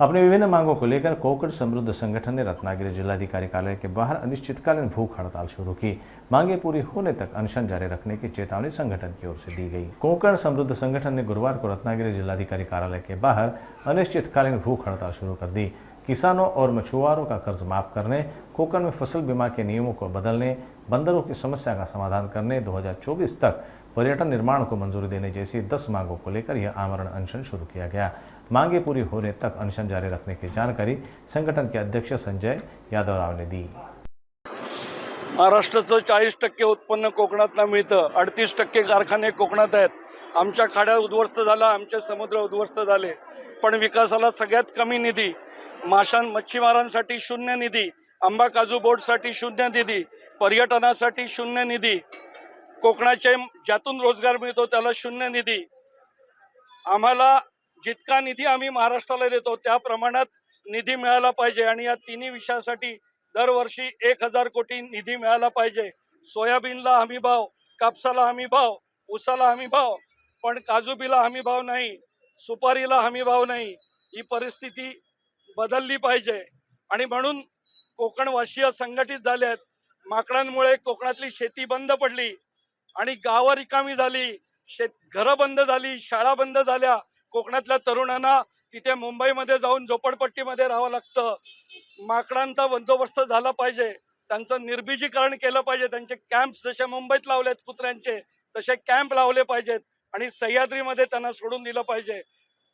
अपनी विभिन्न मांगों को लेकर कोकण समृद्ध संगठन ने रत्नागिरी जिलाधिकारी कार्यालय के बाहर अनिश्चितकालीन भूख हड़ताल शुरू की। मांगे पूरी होने तक अनशन जारी रखने की चेतावनी संगठन की ओर से दी गई। कोकण समृद्ध संगठन ने गुरुवार को रत्नागिरी जिलाधिकारी कार्यालय के बाहर अनिश्चितकालीन भूख हड़ताल शुरू कर दी। किसानों और मछुआरों का कर्ज माफ करने, कोकण में फसल बीमा के नियमों को बदलने, बंदरों की समस्या का समाधान करने, 2024 तक पर्यटन निर्माण को मंजूरी देने जैसी 10 मांगों को लेकर यह आमरण अनशन शुरू किया गया। मांगे पूरी होने तक अनशन जारी रखने की जानकारी संगठन के अध्यक्ष संजय यादवराव ने दी। महाराष्ट्राचं 40% उत्पन्न कोकणातनं मिळतं, 38% कारखाने कोकणात आहेत। आमच्या खाड्या उद्ध्वस्त झाल्या, आमचे समुद्र उद्ध्वस्त झाले, पण विकासाला सगळ्यात कमी निधी, मच्छीमारांसाठी शून्य निधी, आंबा काजू बोर्डसाठी शून्य निधी, पर्यटनासाठी शून्य निधी, कोकणाचे ज्यातून रोजगार मिळतो त्याला शून्य निधी। आम्हाला जितका निधी आम्ही महाराष्ट्राला देतो त्या प्रमाणात निधी मिळाला पाहिजे आणि या तिन्ही विषयासाठी दरवर्षी 1000 कोटी निधी मिळाला पाहिजे। सोयाबीनला हमी भाव, कापसाला हमी भाव, ऊसाला हमी भाव, पण काजूबीला हमी भाव नाही, सुपारीला हमी भाव नाही। ही परिस्थिती बदलली पाहिजे आणि म्हणून कोकणवासीय संघटित झाले आहेत। माकडांमुळे कोकणातली शेती बंद पडली आणि गावं रिकामी झाली, घरं बंद झाली, शाळा बंद झाल्या। कोकणातल्या तरुणांना तिथे मुंबईमध्ये जाऊन झोपडपट्टीमध्ये राहावं लागतं। माकडांचा बंदोबस्त झाला पाहिजे, त्यांचं निर्बीजीकरण केलं पाहिजे, त्यांचे कॅम्प्स जसे मुंबईत लावलेत कुत्र्यांचे तसे कॅम्प लावले पाहिजेत आणि सह्याद्रीमध्ये त्यांना सोडून दिलं पाहिजे।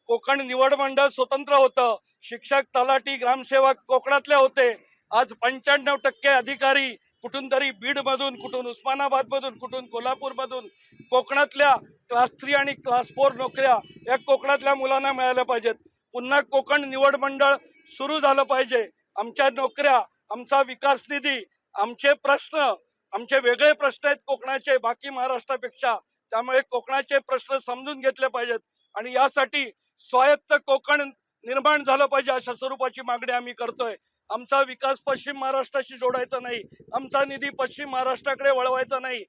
कोकण निवड मंडळ स्वतंत्र होतं, शिक्षक, तलाठी, ग्रामसेवक कोकणातले होते। आज 95% अधिकारी कुठून तरी बीड मधून, कुठून उस्मानाबाद मधून, कुठून कोल्हापूर मधून, कोकणातल्या क्लास 3 आणि क्लास 4 नोकऱ्या या कोकणातल्या मुलांना मिळाल्या पाहिजेत। पुन्हा कोकण निवड मंडळ सुरू झालं पाहिजे। आमच्या नोकऱ्या, आमचा विकास निधी, आमचे प्रश्न, आमचे वेगळे प्रश्न आहेत कोकणाचे बाकी महाराष्ट्रापेक्षा, त्यामुळे कोकणाचे प्रश्न समजून घेतले पाहिजेत आणि यासाठी स्वायत्त कोकण निर्माण झालं पाहिजे अशा स्वरूपाची मागणी आम्ही करतोय। आमचा विकास पश्चिम महाराष्ट्राशी जोडायचा नाही, आमचा निधी पश्चिम महाराष्ट्राकडे वळवायचा नाही,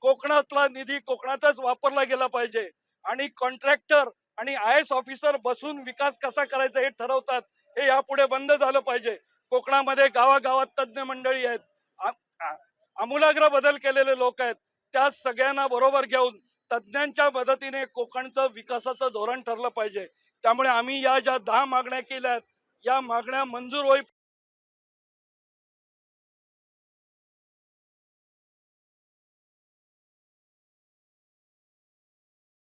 कोकणातला निधी कोकणातच वापरला गेला पाहिजे आणि कॉन्ट्रॅक्टर आणि IAS ऑफिसर बसून विकास कसा करायचा हे ठरवतात, हे यापुढे बंद झालं पाहिजे। कोकणामध्ये गावागावात तज्ञ मंडळी आहेत, आमूलाग्र बदल केलेले लोक आहेत, त्या सगळ्यांना बरोबर घेऊन तज्ञांच्या मदतीने कोकणचं विकासाचं धोरण ठरलं पाहिजे। त्यामुळे आम्ही या ज्या 10 मागण्या केल्यात या मागण्या मंजूर होई